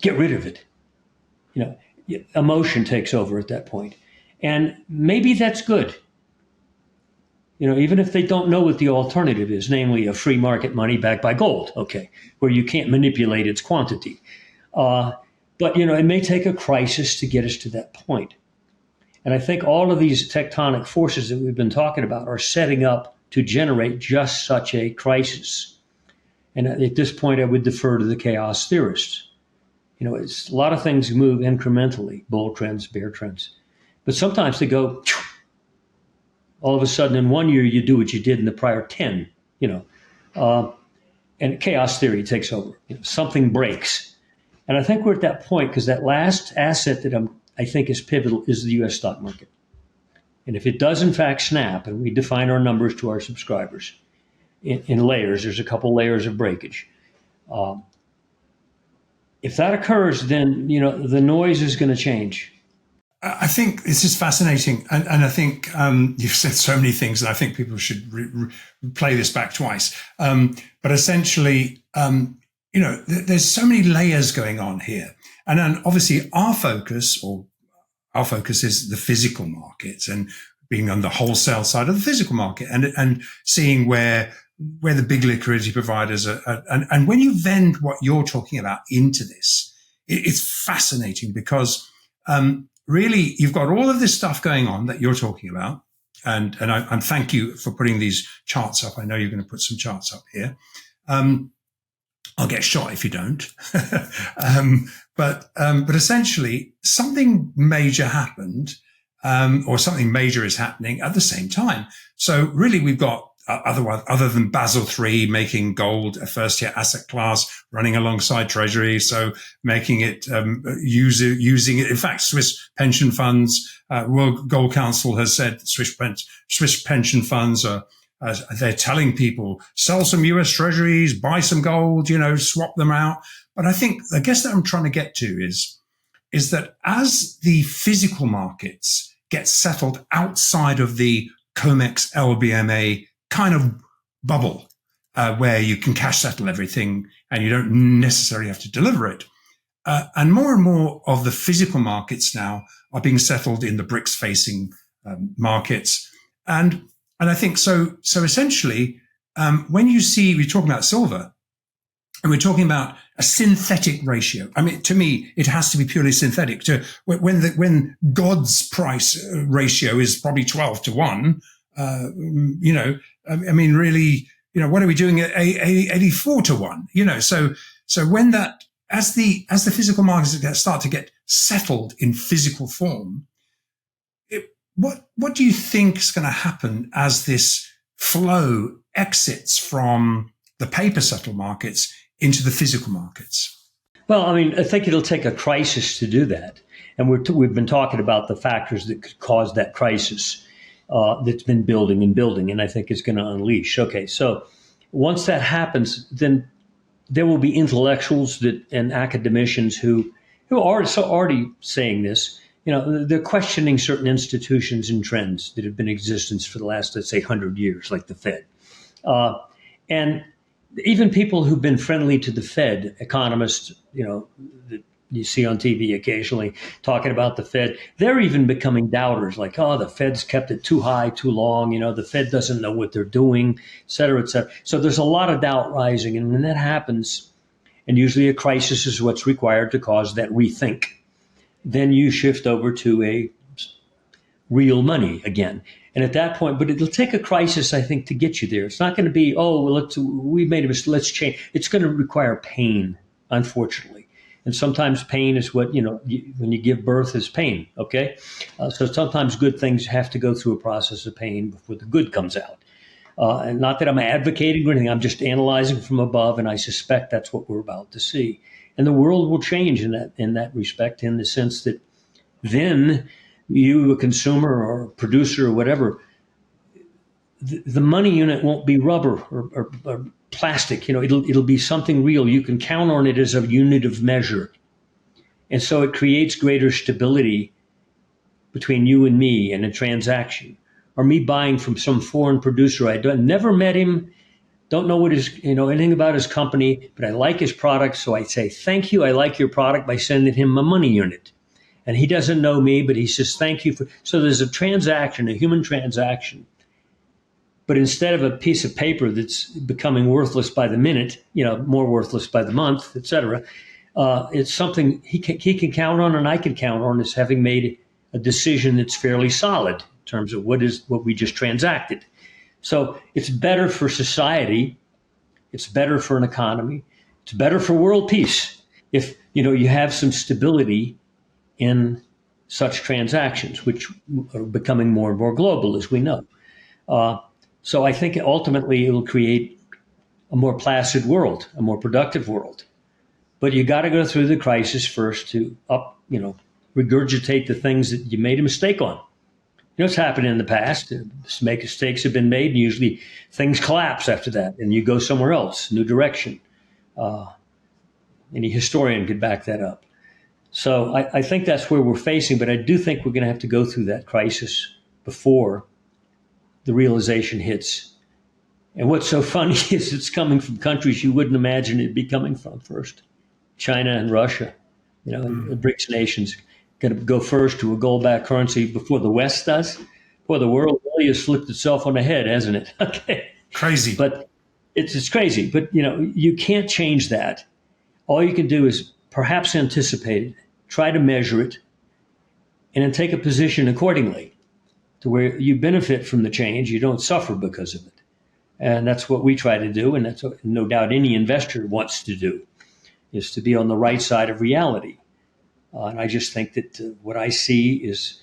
Get rid of it. Emotion takes over at that point. And maybe that's good. Even if they don't know what the alternative is, namely a free market money backed by gold, okay, where you can't manipulate its quantity. But, it may take a crisis to get us to that point. And I think all of these tectonic forces that we've been talking about are setting up to generate just such a crisis. And at this point, I would defer to the chaos theorists. It's a lot of things move incrementally, bull trends, bear trends. But sometimes they go, all of a sudden in 1 year, you do what you did in the prior 10, and chaos theory takes over. Something breaks. And I think we're at that point because that last asset that I think is pivotal is the U.S. stock market. And if it does, in fact, snap, and we define our numbers to our subscribers in layers, there's a couple layers of breakage. If that occurs, then, the noise is going to change. I think this is fascinating. And I think you've said so many things, and I think people should play this back twice. But essentially, there's so many layers going on here. And then obviously our focus is the physical markets and being on the wholesale side of the physical market and seeing where the big liquidity providers are. And when you vend what you're talking about into this, it's fascinating because really, you've got all of this stuff going on that you're talking about, and I thank you for putting these charts up. I know you're going to put some charts up here. I'll get shot if you don't. But essentially, something major happened, or something major is happening at the same time. So really, we've got other than Basel III, making gold a first-tier asset class, running alongside Treasury, so making it using it. In fact, Swiss pension funds, World Gold Council has said Swiss pension funds are. They're telling people, sell some US treasuries, buy some gold, swap them out. But I guess that I'm trying to get to is that as the physical markets get settled outside of the COMEX LBMA kind of bubble, where you can cash settle everything and you don't necessarily have to deliver it. And more of the physical markets now are being settled in the BRICS facing markets. And I think so essentially, when we're talking about silver and we're talking about a synthetic ratio. I mean, to me, it has to be purely synthetic. When God's price ratio is probably 12 to 1, I mean, really, what are we doing at 84 to 1? So when as the physical markets start to get settled in physical form, what do you think is going to happen as this flow exits from the paper settled markets into the physical markets? Well, I mean, I think it'll take a crisis to do that. And we've been talking about the factors that could cause that crisis that's been building and I think is going to unleash. Okay, so once that happens, then there will be intellectuals and academicians who are already saying this. They're questioning certain institutions and trends that have been in existence for the last, let's say, 100 years, like the Fed. And even people who've been friendly to the Fed, economists, that you see on TV occasionally talking about the Fed, they're even becoming doubters, like, the Fed's kept it too high, too long. The Fed doesn't know what they're doing, et cetera, et cetera. So there's a lot of doubt rising. And when that happens, and usually a crisis is what's required to cause that rethink, then you shift over to a real money again. And at that point, but it'll take a crisis, I think, to get you there. It's not going to be, we made a mistake, let's change. It's going to require pain, unfortunately. And sometimes pain is what, when you give birth is pain, okay? So sometimes good things have to go through a process of pain before the good comes out. And not that I'm advocating or anything, I'm just analyzing from above, and I suspect that's what we're about to see. And the world will change in that respect, in the sense that then you, a consumer or a producer or whatever, the money unit won't be rubber or plastic. It'll be something real. You can count on it as a unit of measure. And so it creates greater stability between you and me in a transaction, or me buying from some foreign producer. Never met him. Don't know anything about his company, but I like his product. So I say, thank you. I like your product by sending him a money unit. And he doesn't know me, but he says, thank you. So there's a transaction, a human transaction. But instead of a piece of paper that's becoming worthless by the minute, more worthless by the month, et cetera, it's something he can count on and I can count on as having made a decision that's fairly solid in terms of what we just transacted. So it's better for society. It's better for an economy. It's better for world peace if, you have some stability in such transactions, which are becoming more and more global, as we know. So I think ultimately it will create a more placid world, a more productive world. But you got to go through the crisis first to regurgitate the things that you made a mistake on. It's happened in the past. Mistakes have been made, and usually things collapse after that, and you go somewhere else, new direction. Any historian could back that up. So I think that's where we're facing, but I do think we're going to have to go through that crisis before the realization hits. And what's so funny is it's coming from countries you wouldn't imagine it'd be coming from first. China and Russia, and the BRICS nations. Going to go first to a gold-backed currency before the West does. Boy, the world really has flipped itself on the head, hasn't it? Okay, crazy. But it's crazy. But you can't change that. All you can do is perhaps anticipate it, try to measure it, and then take a position accordingly to where you benefit from the change. You don't suffer because of it, and that's what we try to do. And that's what, no doubt, any investor wants to do, is to be on the right side of reality. And I just think that what I see is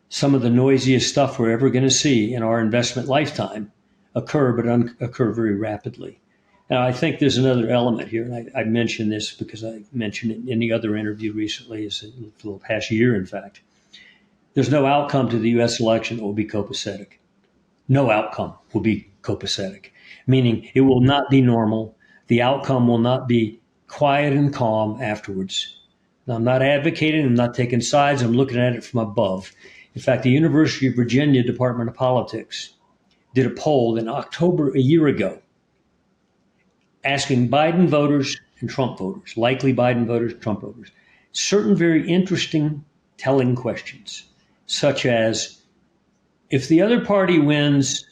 some of the noisiest stuff we're ever going to see in our investment lifetime occur, but occur very rapidly. Now, I think there's another element here, and I mentioned this because I mentioned it in the other interview recently, for the past year, in fact. There's no outcome to the U.S. election that will be copacetic. No outcome will be copacetic, meaning it will not be normal. The outcome will not be quiet and calm afterwards. Now, I'm not advocating, I'm not taking sides, I'm looking at it from above. In fact, the University of Virginia Department of Politics did a poll in October a year ago asking Biden voters and Trump voters, likely Biden voters, Trump voters, certain very interesting, telling questions, such as, if the other party wins,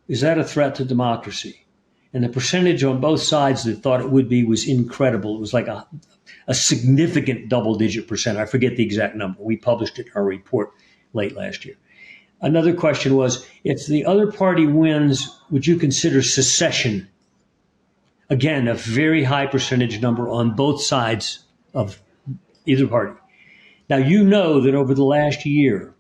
is that a threat to democracy? And the percentage on both sides that thought it would be was incredible. It was like a significant double-digit percent. I forget the exact number. We published it in our report late last year. Another question was, if the other party wins, would you consider secession? Again, a very high percentage number on both sides of either party. Now, you know that over the last year,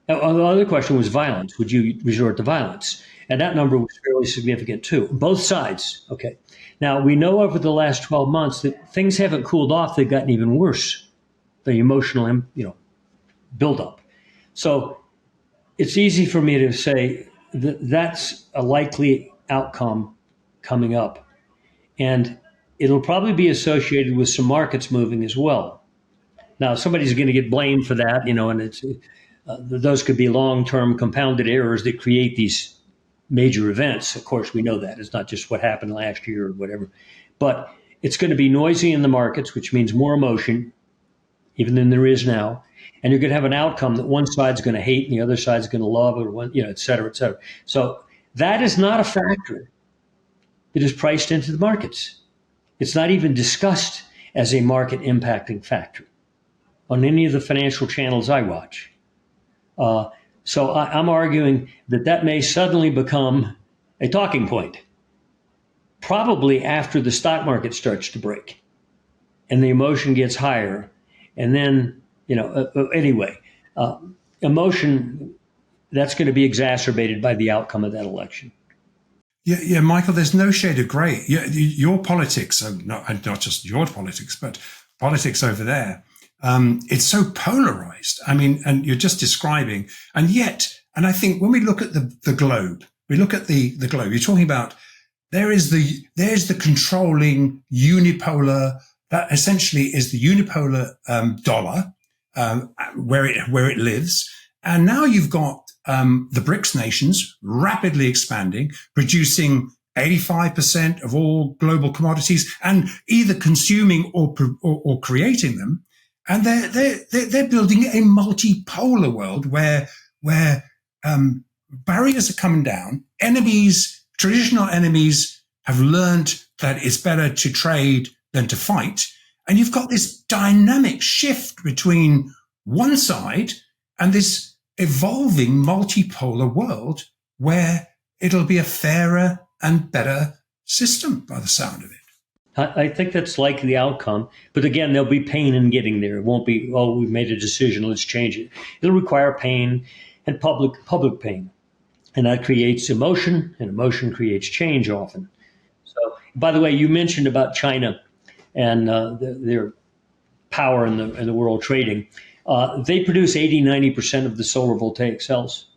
the other question was violence. Would you resort to violence? And that number was fairly significant too. Both sides. Okay. Now, we know over the last 12 months that things haven't cooled off. They've gotten even worse. The emotional, buildup. So it's easy for me to say that that's a likely outcome coming up. And it'll probably be associated with some markets moving as well. Now, somebody's going to get blamed for that, and it's those could be long-term compounded errors that create these major events. Of course, we know that. It's not just what happened last year or whatever. But it's going to be noisy in the markets, which means more emotion, even than there is now. And you're going to have an outcome that one side's going to hate and the other side's going to love, or et cetera, et cetera. So that is not a factor that is priced into the markets. It's not even discussed as a market impacting factor on any of the financial channels I watch. So I'm arguing that may suddenly become a talking point, probably after the stock market starts to break and the emotion gets higher. And then, emotion, that's going to be exacerbated by the outcome of that election. Yeah, Michael, there's no shade of grey. Your politics, not just your politics, but politics over there, it's so polarized. I mean, and you're just describing, and I think when we look at the globe, the globe, you're talking about there's the controlling unipolar, that essentially is the unipolar dollar, where it lives. And now you've got the BRICS nations rapidly expanding, producing 85% of all global commodities and either consuming or creating them. And they're building a multipolar world where barriers are coming down. Traditional enemies have learned that it's better to trade than to fight. And you've got this dynamic shift between one side and this evolving multipolar world where it'll be a fairer and better system by the sound of it. I think that's likely the outcome. But again, there'll be pain in getting there. It won't be, we've made a decision, let's change it. It'll require pain and public pain. And that creates emotion, and emotion creates change often. So, by the way, you mentioned about China and their power in the world trading. They produce 80-90% of the solar voltaic cells,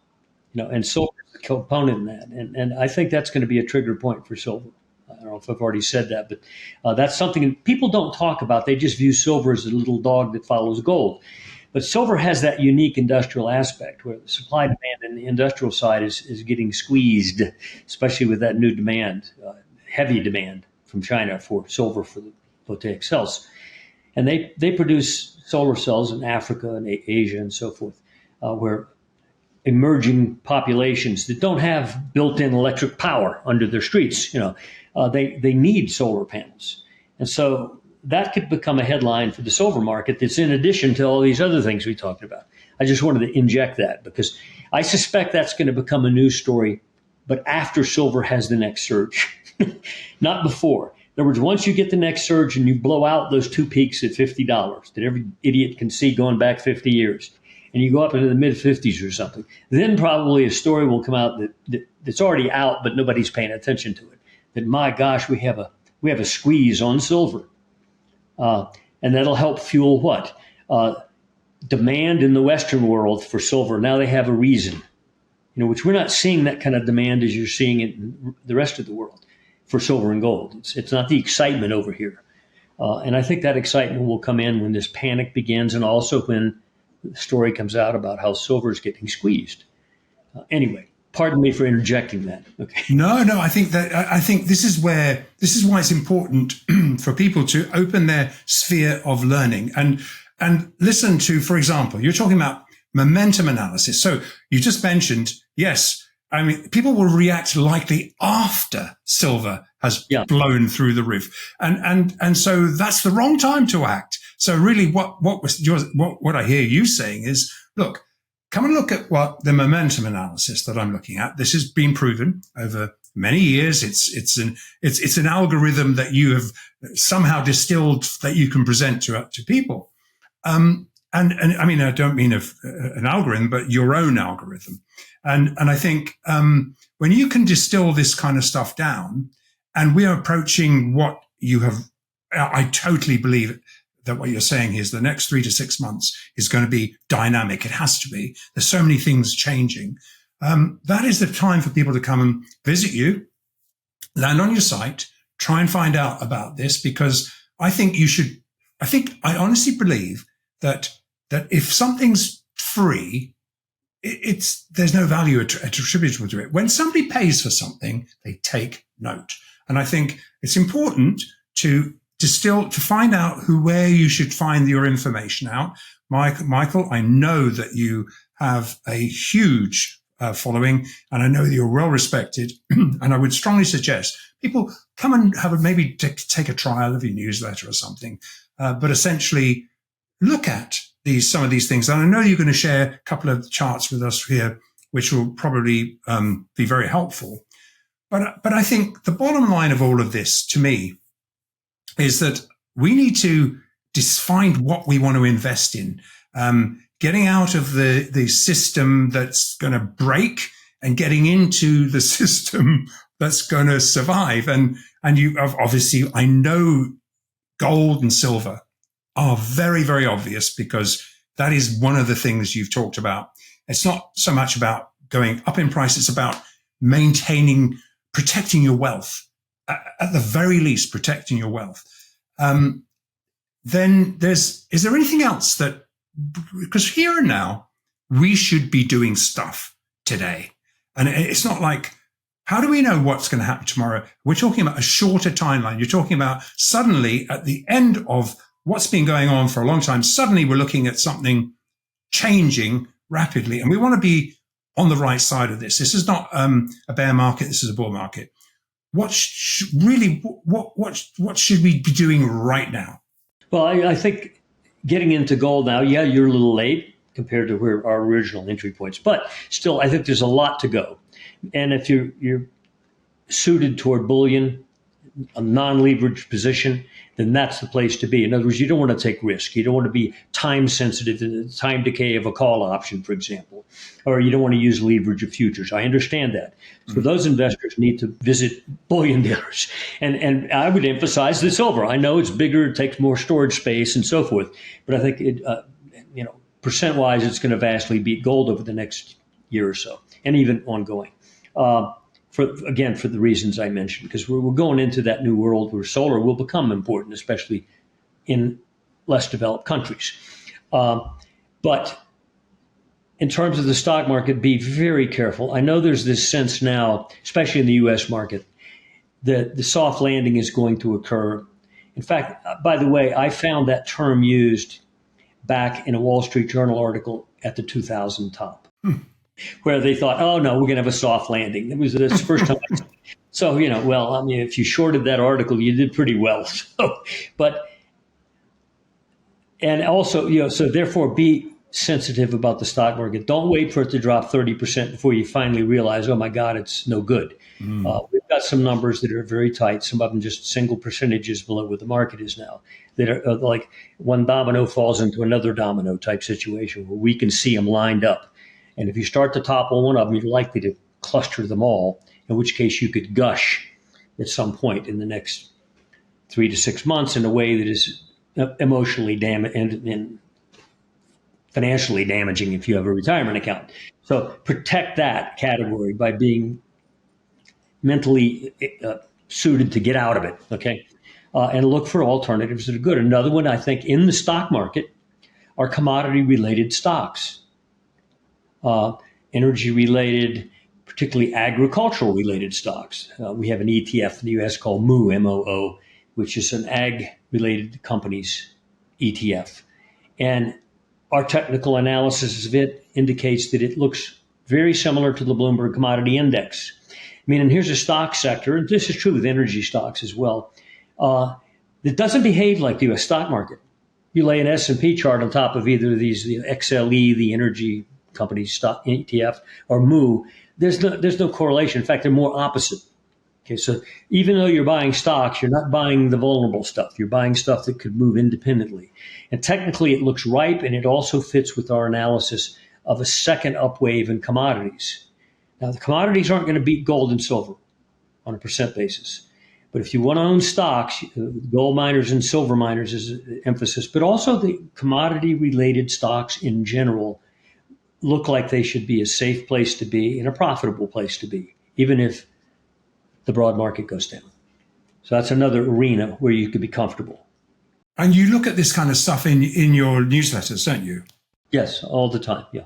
and silver is a component in that. And I think that's going to be a trigger point for silver. I don't know if I've already said that, but that's something people don't talk about. They just view silver as a little dog that follows gold. But silver has that unique industrial aspect where the supply demand in the industrial side is getting squeezed, especially with that new demand, heavy demand from China for silver for the voltaic cells. And they produce solar cells in Africa and Asia and so forth, where emerging populations that don't have built-in electric power under their streets, they need solar panels. And so that could become a headline for the silver market that's in addition to all these other things we talked about. I just wanted to inject that because I suspect that's going to become a news story, but after silver has the next surge, not before. In other words, once you get the next surge and you blow out those two peaks at $50 that every idiot can see going back 50 years, and you go up into the mid 50s or something, then probably a story will come out that's already out, but nobody's paying attention to it. That, my gosh, we have a squeeze on silver, and that'll help fuel what? Demand in the Western world for silver. Now they have a reason, which we're not seeing that kind of demand as you're seeing it in the rest of the world for silver and gold. It's not the excitement over here. And I think that excitement will come in when this panic begins, and also when the story comes out about how silver is getting squeezed. Anyway, pardon me for interjecting that. Okay. No, I think this is why it's important for people to open their sphere of learning and listen to, for example, you're talking about momentum analysis. So you just mentioned, yes, I mean, people will react likely after silver has blown through the roof. And so that's the wrong time to act. So really what I hear you saying is, look, come and look at what the momentum analysis that I'm looking at. This has been proven over many years. It's an algorithm that you have somehow distilled that you can present to people. And I mean, I don't mean an algorithm, but your own algorithm. And I think, when you can distill this kind of stuff down, and we are approaching what you have, I totally believe that what you're saying is the next 3 to 6 months is going to be dynamic. It has to be. There's so many things changing. That is the time for people to come and visit you, land on your site, try and find out about this, because I honestly believe that if something's free, there's no value attributable to it. When somebody pays for something, they take note. And I think it's important to find out where you should find your information out. Michael, I know that you have a huge following, and I know that you're well respected. And I would strongly suggest people come and maybe take a trial of your newsletter or something, but essentially look at some of these things. And I know you're going to share a couple of charts with us here, which will probably be very helpful. But I think the bottom line of all of this, to me, is that we need to find what we want to invest in, getting out of the system that's going to break and getting into the system that's going to survive. And you obviously, I know gold and silver are very, very obvious, because that is one of the things you've talked about. It's not so much about going up in price. It's about protecting your wealth, at the very least, protecting your wealth. Then is there anything else because here and now, we should be doing stuff today. And it's not like, how do we know what's going to happen tomorrow? We're talking about a shorter timeline. You're talking about suddenly at the end of what's been going on for a long time, suddenly we're looking at something changing rapidly. And we want to be on the right side of this. This is not a bear market. This is a bull market. What should we be doing right now? Well, I think getting into gold now, you're a little late compared to where our original entry points, but still, I think there's a lot to go. And if you're suited toward bullion, a non-leveraged position, then that's the place to be. In other words, you don't want to take risk. You don't want to be time sensitive to the time decay of a call option, for example, or you don't want to use leverage of futures. I understand that. So those investors need to visit bullion dealers. And I would emphasize the silver. I know it's bigger, it takes more storage space and so forth, but I think percent-wise, it's going to vastly beat gold over the next year or so, and even ongoing. For the reasons I mentioned, because we're going into that new world where solar will become important, especially in less developed countries. But in terms of the stock market, be very careful. I know there's this sense now, especially in the U.S. market, that the soft landing is going to occur. In fact, by the way, I found that term used back in a Wall Street Journal article at the 2000 top. Where they thought, oh, no, we're going to have a soft landing. That's the first time. So, if you shorted that article, you did pretty well. So, so therefore be sensitive about the stock market. Don't wait for it to drop 30% before you finally realize, oh my God, it's no good. We've got some numbers that are very tight, some of them just single percentages below what the market is now, that are like one domino falls into another domino type situation where we can see them lined up. And if you start to topple one of them, you're likely to cluster them all, in which case you could gush at some point in the next 3 to 6 months in a way that is emotionally damaging and financially damaging if you have a retirement account. So protect that category by being mentally suited to get out of it, okay? And look for alternatives that are good. Another one, I think, in the stock market are commodity-related stocks, energy-related, particularly agricultural-related stocks. We have an ETF in the U.S. called MOO, M-O-O, which is an ag-related companies ETF. And our technical analysis of it indicates that it looks very similar to the Bloomberg Commodity Index. I mean, and here's a stock sector, and this is true with energy stocks as well, that doesn't behave like the U.S. stock market. You lay an S&P chart on top of either of these, the XLE, the energy company stock ETF, or MOO, there's no correlation. In fact, they're more opposite. Okay, so even though you're buying stocks, you're not buying the vulnerable stuff. You're buying stuff that could move independently. And technically, it looks ripe, and it also fits with our analysis of a second upwave in commodities. Now, the commodities aren't going to beat gold and silver on a percent basis. But if you want to own stocks, gold miners and silver miners is the emphasis, but also the commodity-related stocks in general look like they should be a safe place to be and a profitable place to be, even if the broad market goes down. So that's another arena where you could be comfortable. And you look at this kind of stuff in your newsletters, don't you? Yes, all the time. Yeah,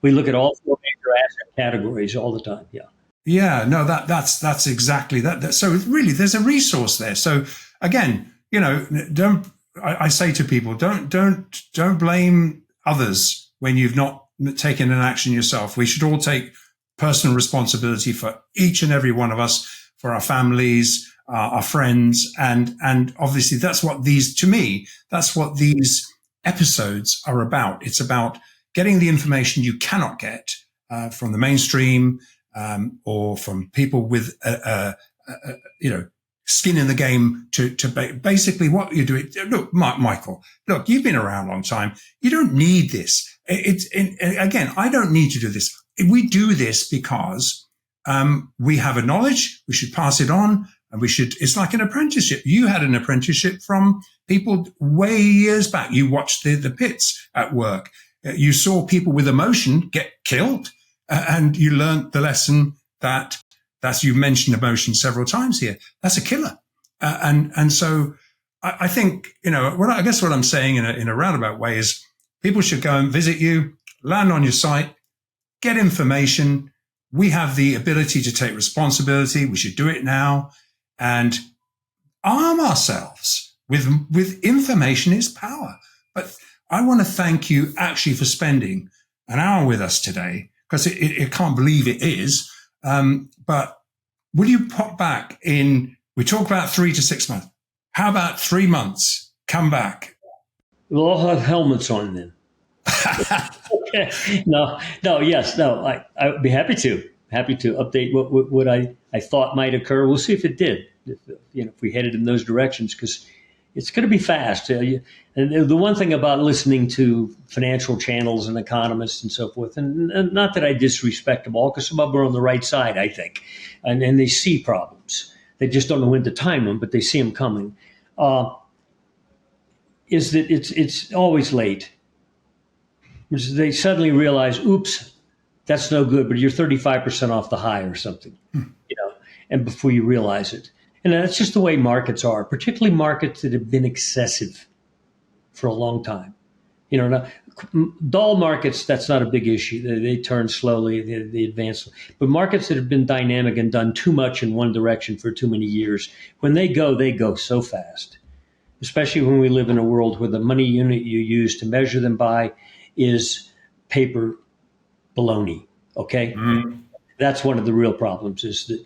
we look at all four major asset categories all the time. Yeah. Yeah, no, that's exactly that. So really, there's a resource there. So again, I say to people, don't blame others when you've not taken an action yourself. We should all take personal responsibility for each and every one of us, for our families, our friends, and obviously that's what these episodes are about. It's about getting the information you cannot get from the mainstream or from people with skin in the game to basically what you're doing. Look, Michael, look, you've been around a long time. You don't need this. Again, I don't need to do this. We do this because we have a knowledge. We should pass it on. And it's like an apprenticeship. You had an apprenticeship from people way years back. You watched the pits at work. You saw people with emotion get killed. And you learned the lesson that you mentioned emotion several times here. That's a killer. And so I think, I guess what I'm saying in a roundabout way is people should go and visit you, land on your site, get information. We have the ability to take responsibility. We should do it now and arm ourselves with information is power. But I want to thank you actually for spending an hour with us today, because I can't believe it is. But will you pop back we talk about 3 to 6 months. How about 3 months? Come back. We'll all have helmets on then. Okay. I'd be happy to update what I thought might occur. We'll see if it did, if we headed in those directions, because it's going to be fast. And the one thing about listening to financial channels and economists and so forth, and not that I disrespect them all, because some of them are on the right side, I think, and they see problems. They just don't know when to time them, but they see them coming. Is that it's always late. They suddenly realize, oops, that's no good, but you're 35% off the high or something, and before you realize it. And that's just the way markets are, particularly markets that have been excessive for a long time. Dull markets, that's not a big issue. They turn slowly, they advance. But markets that have been dynamic and done too much in one direction for too many years, when they go so fast, especially when we live in a world where the money unit you use to measure them by is paper baloney, okay? Mm-hmm. That's one of the real problems, is that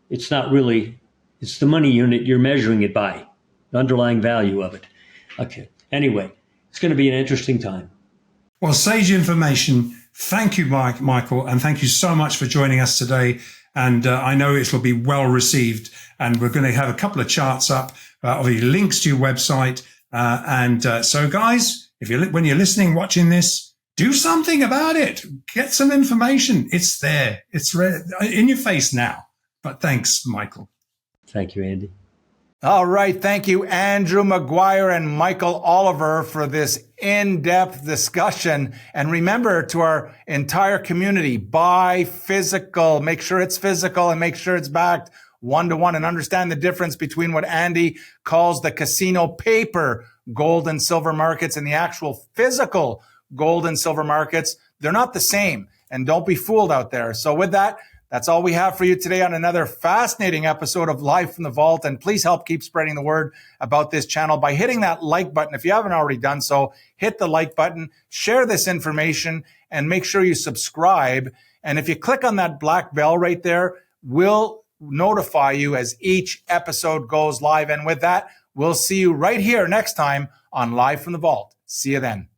it's not really, it's the money unit you're measuring it by, the underlying value of it. Okay, anyway, it's going to be an interesting time. Well, sage information. Thank you, Michael, and thank you so much for joining us today. And I know it will be well received. And we're going to have a couple of charts up, obviously links to your website. So, guys, when you're listening, watching this, do something about it. Get some information. It's there. It's in your face now. But thanks, Michael. Thank you, Andy. All right. Thank you, Andrew Maguire and Michael Oliver, for this in-depth discussion. And remember, to our entire community, buy physical, make sure it's physical and make sure it's backed 1-to-1, and understand the difference between what Andy calls the casino paper gold and silver markets and the actual physical gold and silver markets. They're not the same, and don't be fooled out there. So with that, that's all we have for you today on another fascinating episode of Live from the Vault. And please help keep spreading the word about this channel by hitting that like button. If you haven't already done so, hit the like button, share this information, and make sure you subscribe. And if you click on that black bell right there, we'll notify you as each episode goes live. And with that, we'll see you right here next time on Live from the Vault. See you then.